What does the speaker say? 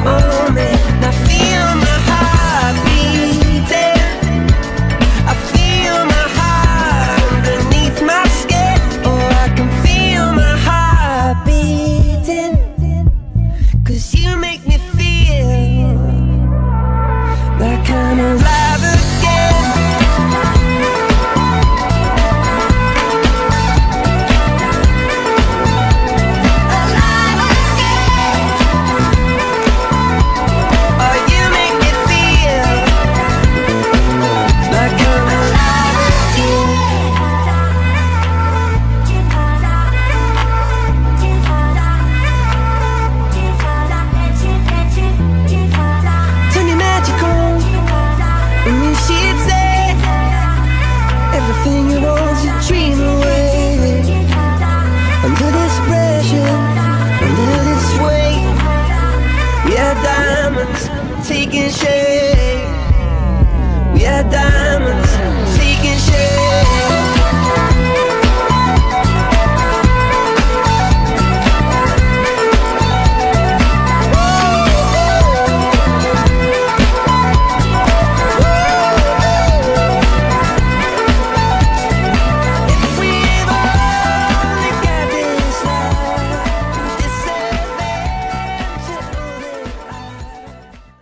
on me. I feel my heart beating. I feel my heart underneath my skin. Oh, I can feel my heart beating. 'Cause you make me feel like I'm alive again. Everything you want to dream away. Under this pressure, under this weight, we are diamonds taking shape. We are diamonds